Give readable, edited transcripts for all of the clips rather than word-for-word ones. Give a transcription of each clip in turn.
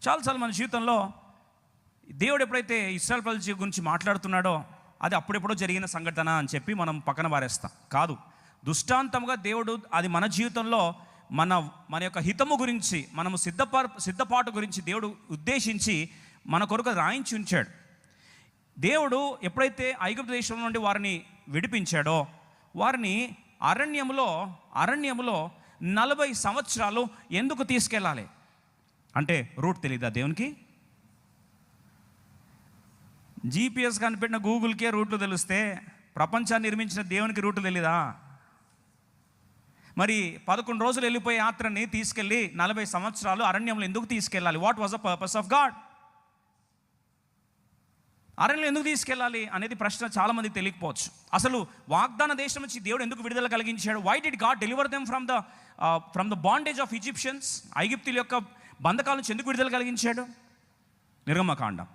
చాలాసార్లు మన జీవితంలో దేవుడు ఎప్పుడైతే ఇశ్రాయేలు ప్రజల గురించి మాట్లాడుతున్నాడో అది అప్పుడెప్పుడో జరిగిన సంఘటన అని చెప్పి మనం పక్కన పారేస్తాం. కాదు, దృష్టాంతంగా దేవుడు అది మన జీవితంలో మన యొక్క హితము గురించి, మనము సిద్ధపాటు గురించి దేవుడు ఉద్దేశించి మన కొరకు రాయించి ఉంచాడు. దేవుడు ఎప్పుడైతే ఐగుప్తు దేశం నుండి వారిని విడిపించాడో వారిని అరణ్యములో 40 సంవత్సరాలు ఎందుకు తీసుకెళ్ళాలి అంటే రూట్ తెలియదా దేవునికి? GPS కనిపెట్టిన గూగుల్కే రూట్లు తెలిస్తే ప్రపంచాన్ని నిర్మించిన దేవునికి రూట్లు తెలీదా? మరి 11 రోజులు వెళ్ళిపోయే యాత్రని తీసుకెళ్ళి 40 సంవత్సరాలు అరణ్యంలో ఎందుకు తీసుకెళ్ళాలి? What was the purpose of God? అరణ్యం ఎందుకు తీసుకెళ్ళాలి అనేది ప్రశ్న చాలామందికి తెలియకపోవచ్చు. అసలు వాగ్దాన దేశం నుంచి దేవుడు ఎందుకు విడుదల కలిగించాడు? Why did God deliver them from the bondage of Egyptians? ఐగుప్తుల యొక్క బంధకాల నుంచి ఎందుకు విడుదల కలిగించాడు? నిర్గమకాండం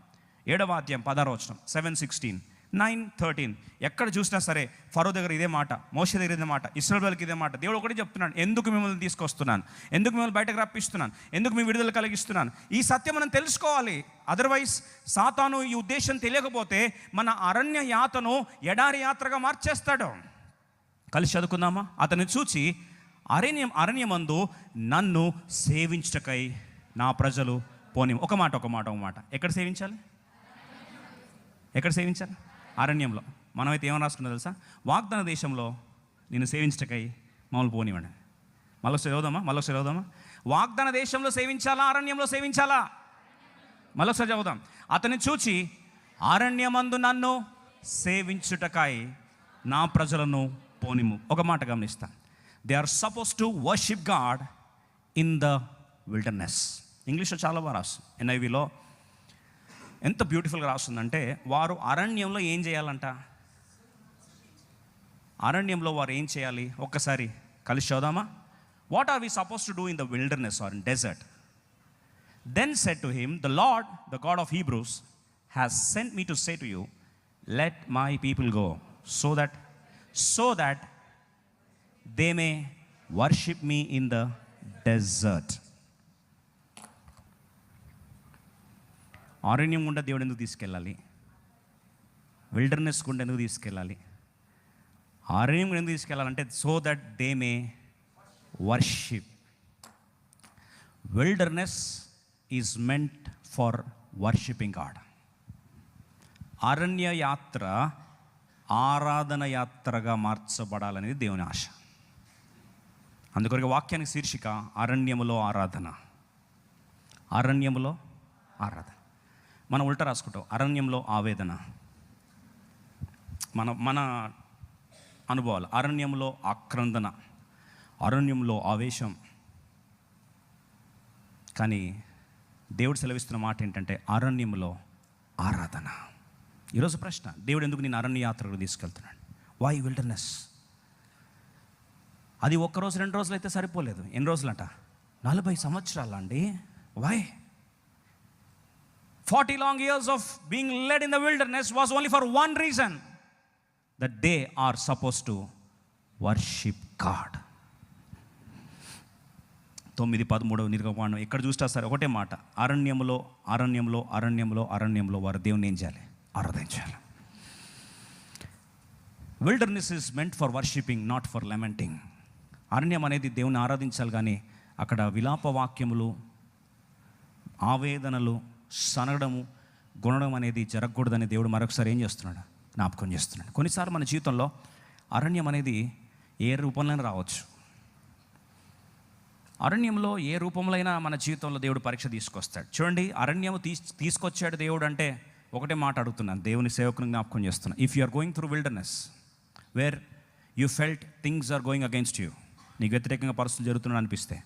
7వ అధ్యాయం 16వ వచనం, 7:16, 9:13. ఎక్కడ చూసినా సరే ఫరో దగ్గర ఇదే మాట, మోషే దగ్గర ఇదే మాట, ఇశ్రాయేలుకి ఇదే మాట. దేవుడు ఒకటి చెప్తున్నాడు, ఎందుకు మిమ్మల్ని తీసుకొస్తున్నాను, ఎందుకు మిమ్మల్ని బయటకు రప్పిస్తున్నాను, ఎందుకు మీ విడుదల కలిగిస్తున్నాను. ఈ సత్యం మనం తెలుసుకోవాలి. అదర్వైజ్ సాతాను ఈ ఉద్దేశం తెలియకపోతే మన అరణ్య యాతను ఎడారి యాత్రగా మార్చేస్తాడు. కలిసి చదువుకుందామా? అతన్ని చూచి అరణ్యమందు నన్ను సేవించుటకై నా ప్రజలు పోని. ఒక మాట ఎక్కడ సేవించాలి? అరణ్యంలో. మనమైతే ఏమని రాసుకున్నా తెలుసా? వాగ్దాన దేశంలో నిన్ను సేవించటకై మమ్మల్ని పోనివ్వండి. మళ్ళొకసారి చదువుదామా? వాగ్దాన దేశంలో సేవించాలా, అరణ్యంలో సేవించాలా? మళ్ళొకసారి చదువుదాం. అతన్ని చూచి అరణ్యమందు నన్ను సేవించుటకై నా ప్రజలను పోనిము. ఒక మాట గమనిస్తా, they are supposed to worship God in the wilderness. ఇంగ్లీష్లో చాలా బాగా రాస్తుంది. NIVలో ఎంత బ్యూటిఫుల్గా రాస్తుందంటే, వారు అరణ్యంలో ఏం చేయాలంట? అరణ్యంలో వారు ఏం చేయాలి? ఒక్కసారి కలిసి చదువుదామా? What are we supposed to do in the wilderness or in desert? Then said to him the Lord the God of Hebrews has sent me to say to you, let my people go so that they may worship me in the desert. అరణ్యం గుండా దేవుడు ఎందుకు తీసుకెళ్ళాలి? Wilderness గుండా ఎందుకు తీసుకెళ్ళాలి? అరణ్యం గుండా ఎందుకు తీసుకెళ్ళాలంటే so that they may worship. Wilderness is meant for worshipping God. అరణ్య యాత్ర ఆరాధన యాత్రగా మార్చబడాలనేది దేవుని ఆశ. అందుకొరకు వాక్యానికి శీర్షిక అరణ్యములో ఆరాధన. మనం ఉల్టా రాసుకుంటాం, అరణ్యంలో ఆవేదన. మన అనుభవాలు, అరణ్యంలో ఆక్రందన, అరణ్యంలో ఆవేశం. కానీ దేవుడు సెలవిస్తున్న మాట ఏంటంటే అరణ్యంలో ఆరాధన. ఈరోజు ప్రశ్న, దేవుడు ఎందుకు నేను అరణ్య యాత్రకు తీసుకెళ్తున్నాడు? Why wilderness? అది 1 రోజు 2 రోజులు అయితే సరిపోలేదు. ఎన్ని రోజులంట? 40 సంవత్సరాలు అండి. Why? 40 long years of being led in the wilderness was only for one reason, that they are supposed to worship God. 9:13 నిర్గమకాండం ఎక్కడ చూసినా సరే ఒకటే మాట, అరణ్యంలో వారు దేవుని ఏం చేయాలి? ఆరాధించాలి. Wilderness is meant for worshipping, not for lamenting. అరణ్యం అనేది దేవుని ఆరాధించాలి, కానీ అక్కడ విలాప వాక్యములు, ఆవేదనలు, సనగడము, గుణడం అనేది జరగకూడదని దేవుడు మరొకసారి ఏం చేస్తున్నాడు? జ్ఞాపకం చేస్తున్నాడు. కొన్నిసార్లు మన జీవితంలో అరణ్యం అనేది ఏ రూపంలో రావచ్చు. అరణ్యంలో ఏ రూపంలో అయినా మన జీవితంలో దేవుడు పరీక్ష తీసుకొస్తాడు. చూడండి, అరణ్యం తీసుకొచ్చాడు దేవుడు అంటే ఒకటే మాట అడుగుతున్నాను, దేవుని సేవకుని జ్ఞాపకం చేస్తున్నాను. If you are going through wilderness where you felt things are going against you, నీకు వ్యతిరేకంగా పరిస్థితులు జరుగుతున్నాడు అనిపిస్తే,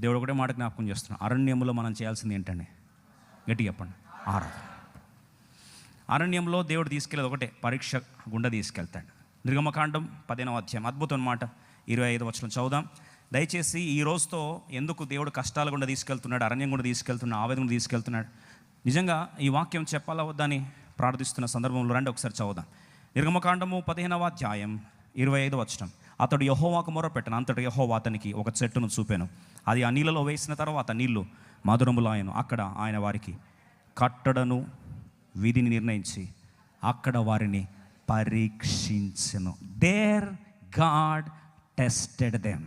దేవుడు ఒకటే మాట జ్ఞాపకం చేస్తున్నాను, అరణ్యంలో మనం చేయాల్సింది ఏంటండి? గట్టి చెప్పండి, ఆరాధన. అరణ్యంలో దేవుడు తీసుకెళ్ళేది ఒకటే, పరీక్ష గుండా తీసుకెళ్తాడు. నిర్గమకాండం 15వ అధ్యాయం అద్భుతం మాట, 25వ వచనం చదువుదాం దయచేసి. ఈ రోజుతో ఎందుకు దేవుడు కష్టాల గుండా తీసుకెళ్తున్నాడు, అరణ్యం గుండా తీసుకెళ్తున్నాడు, ఆవేదన తీసుకెళ్తున్నాడు? నిజంగా ఈ వాక్యం చెప్పాలా వద్దని ప్రార్థిస్తున్న సందర్భంలో రండి ఒకసారి చదువుదాం. నిర్గమకాండము 15వ అధ్యాయం 25వ వచనం. అతడు యెహోవాకు మొరపెట్టెను, అంతటి యెహోవా అతనికి ఒక చెట్టును చూపెను. అది ఆ నీళ్ళలో వేసిన తర్వాత నీళ్లు మధురములాయను. అక్కడ ఆయన వారికి కట్టడను విధిని నిర్ణయించి అక్కడ వారిని పరీక్షించెను. There God tested them.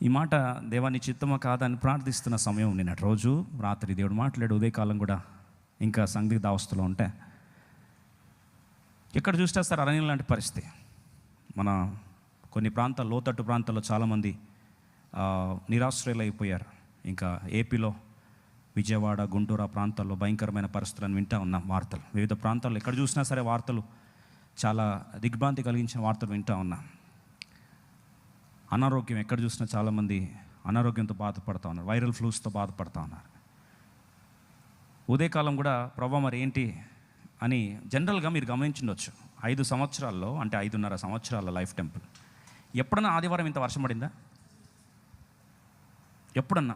ఈ మాట దేవాన్ని చిత్తమా కాదని ప్రార్థిస్తున్న సమయం నిన్నటి రోజు రాత్రి దేవుడు మాట్లాడు. ఉదయకాలం కూడా ఇంకా సందిగ్ధ అవస్థలో ఉంటే ఎక్కడ చూస్తే సార్ అరణ్యం లాంటి పరిస్థితి. మన కొన్ని ప్రాంతాలు, లోతట్టు ప్రాంతాల్లో చాలామంది నిరాశ్రయులు అయిపోయారు. ఇంకా ఏపీలో విజయవాడ, గుంటూరు ఆ ప్రాంతాల్లో భయంకరమైన పరిస్థితులను వింటూ ఉన్నాం. వార్తలు వివిధ ప్రాంతాల్లో ఎక్కడ చూసినా సరే వార్తలు చాలా దిగ్భ్రాంతి కలిగించిన వార్తలు వింటూ ఉన్నాం. అనారోగ్యం ఎక్కడ చూసినా చాలామంది అనారోగ్యంతో బాధపడుతూ ఉన్నారు, వైరల్ ఫ్లూస్తో బాధపడుతూ ఉన్నారు. ఉదయకాలం కూడా ప్రభా మరి ఏంటి అని జనరల్గా మీరు గమనించుండొచ్చు. 5 సంవత్సరాల్లో, అంటే 5.5 సంవత్సరాల లైఫ్ టెంపుల్ ఎప్పుడన్నా ఆదివారం ఇంత వర్షం పడిందా? ఎప్పుడన్నా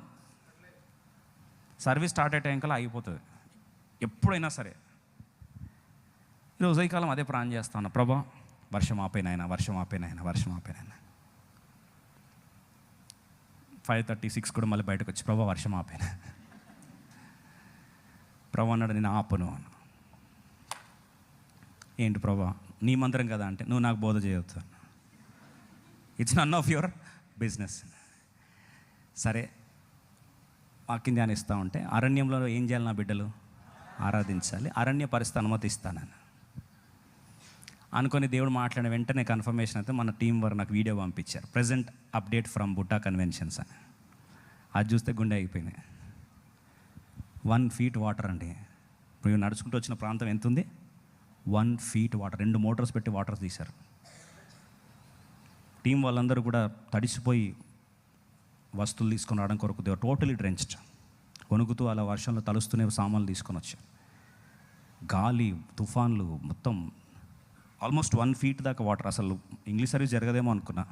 సర్వీస్ స్టార్ట్ అయ్యే టైంకల్లా ఆగిపోతుంది ఎప్పుడైనా సరే. ఈరోజు ఉదయకాలం అదే ప్రాణం చేస్తాను, ప్రభా వర్షం ఆపేనాయన, వర్షం ఆపేనాయన, వర్షం ఆపేనాయన. 5:36 కూడా మళ్ళీ బయటకు వచ్చి ప్రభా వర్షం ఆపేనా. ప్రభా అన్నాడు నేను ఆపను అను. ఏంటి ప్రభా నీ మంత్రం కదా అంటే నువ్వు నాకు బోధ చేయవచ్చు. It's none of your business. సరే వాక్యం ధ్యానిస్తూ ఉంటే అరణ్యంలో ఏం చేయాలి నా బిడ్డలు? ఆరాధించాలి. అరణ్య పరిస్థితి అనుమతిస్తానని అనుకొని దేవుడు మాట్లాడిన వెంటనే కన్ఫర్మేషన్ అయితే మన టీం వారు నాకు వీడియో పంపించారు. Present update from Butta conventions అని. అది చూస్తే గుండె అయిపోయినాయి. 1 feet వాటర్ అండి. ఇప్పుడు నడుచుకుంటూ వచ్చిన ప్రాంతం ఎంత ఉంది? 1 feet వాటర్. 2 మోటార్స్ పెట్టి వాటర్ తీశారు. టీం వాళ్ళందరూ కూడా తడిసిపోయి వస్తువులు తీసుకొని రావడం కొరకు దేవర్ టోటలీ డ్రెంచ్డ్. వణుకుతూ అలా వర్షంలో తలుస్తూనే సామాన్లు తీసుకొని వచ్చారు. గాలి, తుఫాన్లు, మొత్తం ఆల్మోస్ట్ 1 feet దాకా వాటర్. అసలు ఇంగ్లీష్ సర్వీస్ జరగదేమో అనుకున్నా.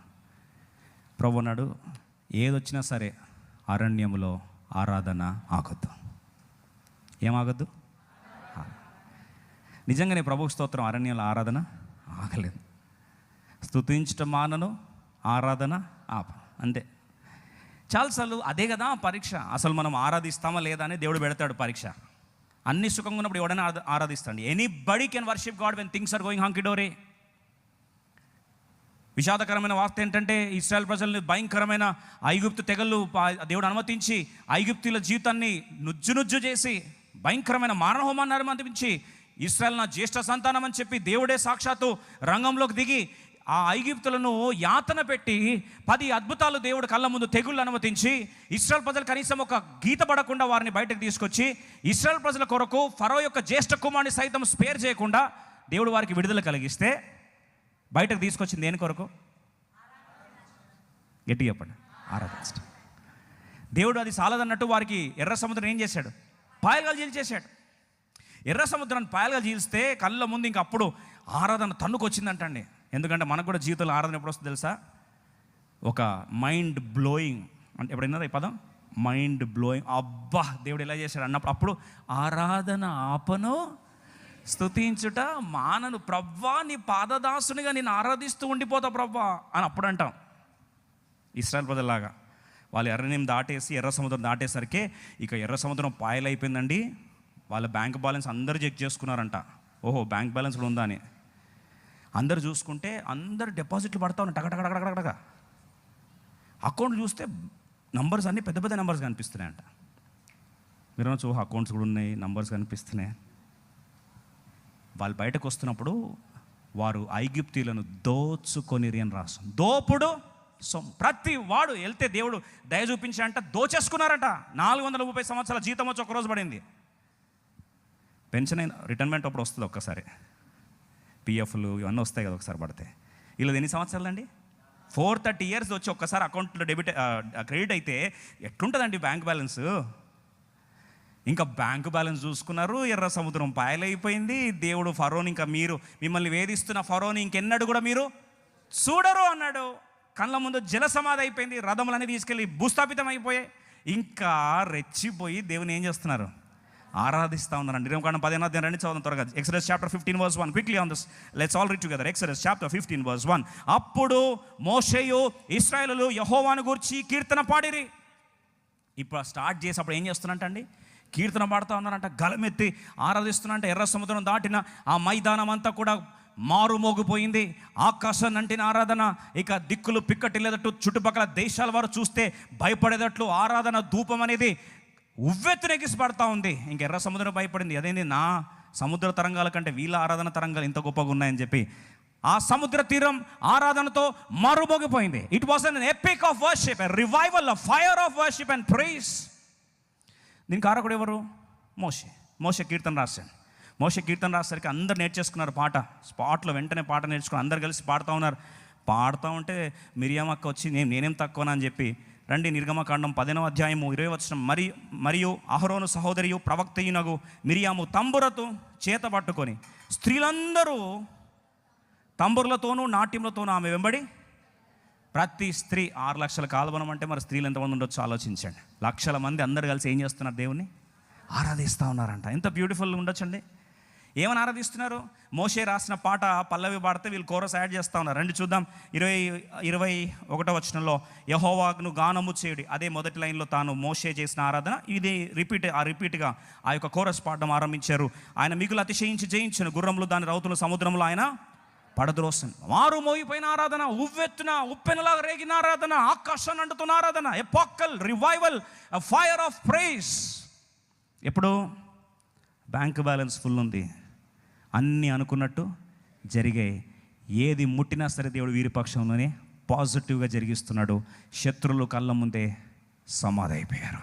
ప్రభు అన్నాడు ఏదొచ్చినా సరే అరణ్యములో ఆరాధన ఆగొద్దు. ఏమాగొద్దు? నిజంగానే ప్రభు స్తోత్రం, అరణ్యంలో ఆరాధన ఆగలేదు. స్తుతించటం మానను, ఆరాధన ఆప, అంతే. చాలాసార్లు అదే కదా పరీక్ష. అసలు మనం ఆరాధిస్తామా లేదా అని దేవుడు పెడతాడు పరీక్ష. అన్ని సుఖంగా ఉన్నప్పుడు ఎవడైనా ఆరాధిస్తాండి. Anybody can worship God when things are going hunky dory. విషాదకరమైన వార్త ఏంటంటే ఇశ్రాయేల్ ప్రజల్ని భయంకరమైన ఐగుప్తు తెగళ్ళు దేవుడు అనుమతించి ఐగుప్తుల జీవితాన్ని నుజ్జు చేసి భయంకరమైన మారణహోమాన్ని అనుమతించి ఇశ్రాయేల్ నా జ్యేష్ఠ సంతానం అని చెప్పి దేవుడే సాక్షాత్తు రంగంలోకి దిగి ఆ ఐగుప్తులను యాతన పెట్టి 10 అద్భుతాలు దేవుడు కళ్ళ ముందు తెగుళ్ళు అనుమతించి ఇశ్రాయేల్ ప్రజలు కనీసం ఒక గీత పడకుండా వారిని బయటకు తీసుకొచ్చి ఇశ్రాయేల్ ప్రజల కొరకు ఫరో యొక్క జ్యేష్ఠ కుమారుని సైతం స్పేర్ చేయకుండా దేవుడు వారికి విడుదల కలిగిస్తే బయటకు తీసుకొచ్చింది దేని కొరకు? గట్టి చెప్పండి, ఆరాధించడం. దేవుడు అది సాలదన్నట్టు వారికి ఎర్ర సముద్రం ఏం చేశాడు? పాయలుగా చీల్చేశాడు. ఎర్ర సముద్రాన్ని పాయలుగా చీల్స్తే కళ్ళ ముందు ఇంక అప్పుడు ఆరాధన తన్నుకొచ్చిందంటండి. ఎందుకంటే మనకు కూడా జీవితంలో ఆరాధన ఎప్పుడు వస్తుంది తెలుసా? ఒక మైండ్ బ్లోయింగ్ అంటే ఎప్పుడైనా ఈ పదం మైండ్ బ్లోయింగ్. అబ్బా దేవుడు ఎలా చేశాడు అన్నప్పుడు అప్పుడు ఆరాధన ఆపను, స్తుతించుట మానను. ప్రవ్వా నీ పాదదాసునిగా నేను ఆరాధిస్తూ ఉండిపోతా ప్రవ్వా అని అప్పుడు అంటాం. ఇశ్రాయేల్ ప్రజల్లాగా వాళ్ళు అరణ్యం దాటేసి ఎర్ర సముద్రం దాటేసరికి ఇక ఎర్ర సముద్రం పాయలైపోయిందండి. వాళ్ళ బ్యాంక్ బ్యాలెన్స్ అందరూ చెక్ చేసుకున్నారంట. ఓహో బ్యాంక్ బ్యాలెన్స్ కూడా ఉందా అని అందరు చూసుకుంటే అందరు డిపాజిట్లు పడతా ఉన్నాయి టగటగటగటగటగా. అకౌంట్లు చూస్తే నంబర్స్ అన్నీ పెద్ద పెద్ద నెంబర్స్ కనిపిస్తున్నాయంట. మీరు ఓహో అకౌంట్స్ కూడా ఉన్నాయి, నంబర్స్ కనిపిస్తున్నాయి. వాళ్ళు బయటకు వస్తున్నప్పుడు వారు ఐగుప్తీయులను దోచుకొనిరి అని రాసు. దోపుడు సొమ్ము. ప్రతి వాడు వెళ్తే దేవుడు దయ చూపించాడంట, దోచేసుకున్నారట. 430 సంవత్సరాల జీతం వచ్చి ఒకరోజు పడింది. పెన్షన్ అయిన రిటైర్మెంట్ అప్పుడు వస్తుంది ఒక్కసారి, పిఎఫ్లు ఇవన్నీ వస్తాయి కదా ఒకసారి పడితే. ఇలా ఎన్ని సంవత్సరాలు అండి? 430 years వచ్చి ఒక్కసారి అకౌంట్లో క్రెడిట్ అయితే ఎట్లుంటుందండి బ్యాంక్ బ్యాలెన్స్? ఇంకా బ్యాంకు బ్యాలెన్స్ చూసుకున్నారు, ఎర్ర సముద్రం పాయలైపోయింది. దేవుడు ఫరోని ఇంకా మీరు మిమ్మల్ని వేధిస్తున్న ఫరోని ఇంకెన్నడు కూడా మీరు చూడరు అన్నాడు. కళ్ళ ముందు జల సమాధి అయిపోయింది. రథములన్నీ తీసుకెళ్ళి భూస్థాపితం అయిపోయాయి. ఇంకా రెచ్చిపోయి దేవుని ఏం చేస్తున్నారు? ఆరాధిస్తూ ఉన్నారండి. నిర్గమకాండం 15 రండి చదువుతాం త్వరగా. Exodus chapter 15 verse 1. Quickly on this, let's all read together. Exodus chapter 15 verse 1. అప్పుడు మోషేయు ఇశ్రాయేలులు యెహోవాను గూర్చి కీర్తన పాడిరి. ఇప్పుడు స్టార్ట్ చేసేప్పుడు ఏం చేస్తున్నట్టండి, కీర్తన పాడుతూ ఉన్నారంట, గలమెత్తి ఆరాధిస్తున్నంట. ఎర్ర సముద్రం దాటిన ఆ మైదానం అంతా కూడా మారుమోగిపోయింది. ఆకాశం అంటిన ఆరాధన, ఇక దిక్కులు పిక్కటిల్లేదట్టు, చుట్టుపక్కల దేశాల వారు చూస్తే భయపడేటట్లు ఆరాధన ధూపం అనేది ఉవ్వెత్తునెగిసి పడతా ఉంది. ఇంక ఎర్ర సముద్రం భయపడింది, అదేంది నా సముద్ర తరంగాల కంటే వీళ్ళ ఆరాధన తరంగాలు ఇంత గొప్పగా ఉన్నాయని చెప్పి ఆ సముద్ర తీరం ఆరాధనతో మారుమోగిపోయింది. It was an epic of worship, a revival, of fire of worship and praise. దీనికి కారకుడు ఎవరు? మోషే కీర్తన రాశాడు. మోషే కీర్తన రాసరికి అందరు నేర్చేసుకున్నారు పాట. స్పాట్లో వెంటనే పాట నేర్చుకుని అందరు కలిసి పాడుతూ ఉన్నారు. పాడుతూ ఉంటే మిరియామ అక్క వచ్చి నేనేం తక్కువనా అని చెప్పి, రండి నిర్గమకాండం 10వ అధ్యాయము 20వ వచనం, మరియు అహరోను సహోదరియు ప్రవక్తయునగు మిరియాము తంబురతో చేత పట్టుకొని స్త్రీలందరూ తంబుర్లతోనూ నాట్యములతోనూ ఆమె వెంబడి. ప్రతి స్త్రీ 6 లక్షల కాల్వనం అంటే మరి స్త్రీలు ఎంతమంది ఉండొచ్చు ఆలోచించండి. లక్షల మంది అందరు కలిసి ఏం చేస్తున్నారు? దేవుణ్ణి ఆరాధిస్తూ ఉన్నారంట. ఎంత బ్యూటిఫుల్గా ఉండొచ్చండి. ఏమని ఆరాధిస్తున్నారు? మోషే రాసిన పాట పల్లవి పాడితే వీళ్ళు కోరస్ యాడ్ చేస్తూ ఉన్నారు. రండి చూద్దాం. 21వ వచనంలో యెహోవాను గానము చేయుడి, అదే మొదటి లైన్లో తాను మోషే చేసిన ఆరాధన. ఇది రిపీట్గా ఆ యొక్క కోరస్ పాడడం ఆరంభించారు. ఆయన మిగులు అతిశయించి జయించిన గుర్రములు దాని రౌతులు సముద్రంలో ఆయన పడద్రోసను. మారు మోగిపోయిన ఆరాధన, ఉవ్వెత్తున ఉప్పెనలాగా రేగిన ఆరాధన, ఆకాశాన్ని అంటుతున్న ఆరాధన, ఎపాకల్ రివైవల్, ఫైర్ ఆఫ్ ప్రైజ్. ఎప్పుడు బ్యాంక్ బ్యాలెన్స్ ఫుల్ ఉంది, అన్నీ అనుకున్నట్టు జరిగాయి, ఏది ముట్టినా సరే దేవుడు వీరి పక్షంలోనే పాజిటివ్గా జరిగిస్తున్నాడు. శత్రువులు కళ్ళ ముందే సమాధి అయిపోయారు.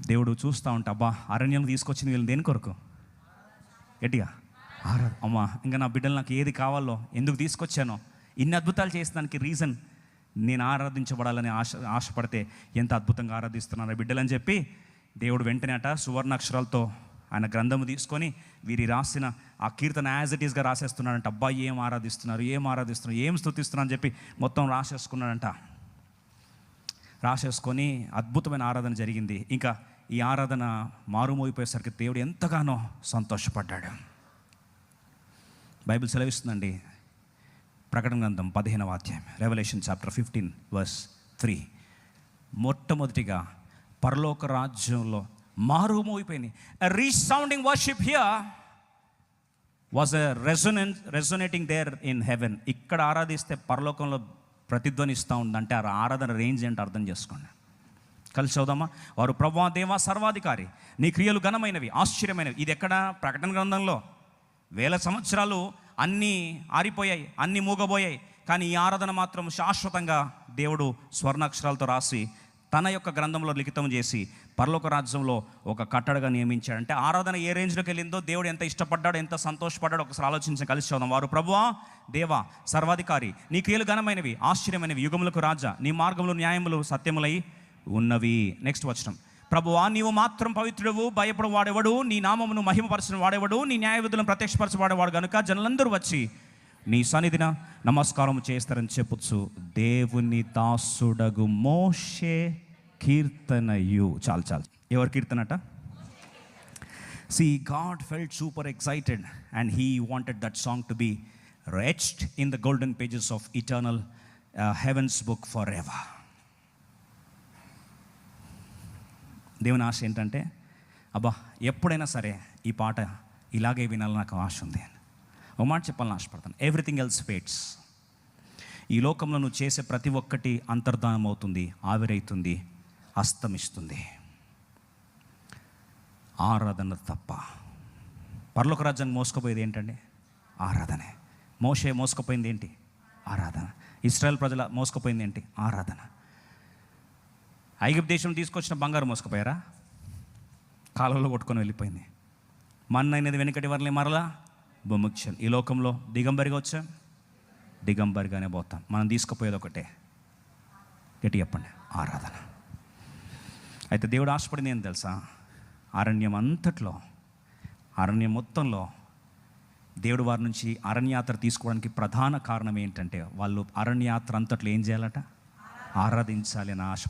దేవుడు చూస్తూ ఉంటా, అబ్బా అరణ్యం తీసుకొచ్చింది వీళ్ళని దేని కొరకు? గట్టిగా అమ్మా, ఇంకా నా బిడ్డలు నాకు ఏది కావాలో, ఎందుకు తీసుకొచ్చానో, ఇన్ని అద్భుతాలు చేసేదానికి రీజన్ నేను ఆరాధించబడాలని ఆశపడితే ఎంత అద్భుతంగా ఆరాధిస్తున్నాను బిడ్డలని చెప్పి దేవుడు వెంటనే సువర్ణాక్షరాలతో ఆయన గ్రంథము తీసుకొని వీరి రాసిన ఆ కీర్తన యాజ్ ఇట్ ఈస్గా రాసేస్తున్నాడంట. అబ్బాయి ఏం ఆరాధిస్తున్నారు, ఏం స్తుతిస్తున్నారు అని చెప్పి మొత్తం రాసేసుకున్నాడంట. రాసేసుకొని అద్భుతమైన ఆరాధన జరిగింది. ఇంకా ఈ ఆరాధన మారుమోగిపోయేసరికి దేవుడు ఎంతగానో సంతోషపడ్డాడు. బైబిల్ సెలవిస్తుందండి, ప్రకటన గ్రంథం 15వ అధ్యాయం, రెవల్యూషన్ చాప్టర్ 15 verse 3. మొట్టమొదటిగా పరలోక రాజ్యంలో మారుమోగిపోయింది. Resounding worship here was a resonating there in heaven. ఇక్కడ ఆరాధిస్తే పరలోకంలో ప్రతిధ్వనిస్తూ ఉందంటే ఆ ఆరాధన రేంజ్ ఏంటో అర్థం చేసుకోండి. కలిసి చదువుదామా? వారు ప్రభువా దేవా సర్వాధికారి, నీ క్రియలు ఘనమైనవి, ఆశ్చర్యమైనవి. ఇది ఎక్కడ? ప్రకటన గ్రంథంలో. వేల సంవత్సరాలు అన్నీ ఆరిపోయాయి, అన్నీ మూగబోయాయి, కానీ ఈ ఆరాధన మాత్రం శాశ్వతంగా దేవుడు స్వర్ణాక్షరాలతో రాసి తన యొక్క గ్రంథంలో లిఖితం చేసి పరలోక రాజ్యంలో ఒక కట్టడగా నియమించాడు. అంటే ఆరాధన ఏ రేంజ్లోకి వెళ్ళిందో, దేవుడు ఎంత ఇష్టపడ్డాడో, ఎంత సంతోషపడ్డాడో ఒకసారి ఆలోచించి కలిసి చూద్దాం. వారు ప్రభువా దేవా సర్వాధికారి, నీ క్రియలు ఘనమైనవి, ఆశ్చర్యమైనవి, యుగములకు రాజా, నీ మార్గములు న్యాయములు సత్యములై ఉన్నవి. నెక్స్ట్ వచనం, ప్రభువా నీవు మాత్రం పవిత్రుడవు, భయపడు వాడేవాడు, నీ నామమును మహిమపరచిన వాడేవాడు, నీ న్యాయ విధులను ప్రత్యక్షపరచవాడేవాడు కనుక జనులందరూ వచ్చి నీ సన్నిధిన నమస్కారం చేస్తారని చెప్పొచ్చు. దేవుని దాసుడగు మోషే కీర్తనయు. చాలు. ఎవరు కీర్తనట? See, God felt super excited and he wanted that song to be etched in the golden pages of eternal heaven's book forever. దేవుని ఆశ ఏంటంటే, అబ్బా ఎప్పుడైనా సరే ఈ పాట ఇలాగే వినాలని నాకు ఆశ ఉంది. ఒక మాట చెప్పాలని ఆశపడతాను. Everything else fades. ఈ లోకంలో నువ్వు చేసే ప్రతి ఒక్కటి అంతర్ధానం అవుతుంది, ఆవిరైతుంది, అస్తమిస్తుంది. ఆరాధన తప్ప. పరలోక రాజ్యాన్ని మోసుకుపోయేది ఏంటండి? ఆరాధనే. మోషే మోసుకుపోయింది ఏంటి? ఆరాధన. ఇశ్రాయేల్ ప్రజల మోసుకుపోయింది ఏంటి? ఆరాధన. ఐగుప్తు దేశం తీసుకొచ్చిన బంగారు మోసుకుపోయారా? కాలువలో కొట్టుకొని వెళ్ళిపోయింది. మన్నైనది వెనుకటి వారిని మరలా బొమ్ముక్షం. ఈ లోకంలో దిగంబరిగా వచ్చాం, దిగంబరిగానే పోతాం. మనం తీసుకుపోయేది ఒకటే, గట్టి చెప్పండి, ఆరాధన. అయితే దేవుడు ఆశపడింది ఏం తెలుసా? అరణ్యం మొత్తంలో దేవుడు వారి నుంచి అరణ్యాత్ర తీసుకోవడానికి ప్రధాన కారణం ఏంటంటే, వాళ్ళు అరణ్యాత్ర అంతట్లో ఏం చేయాలట? ఆరాధించాలి అని ఆశ.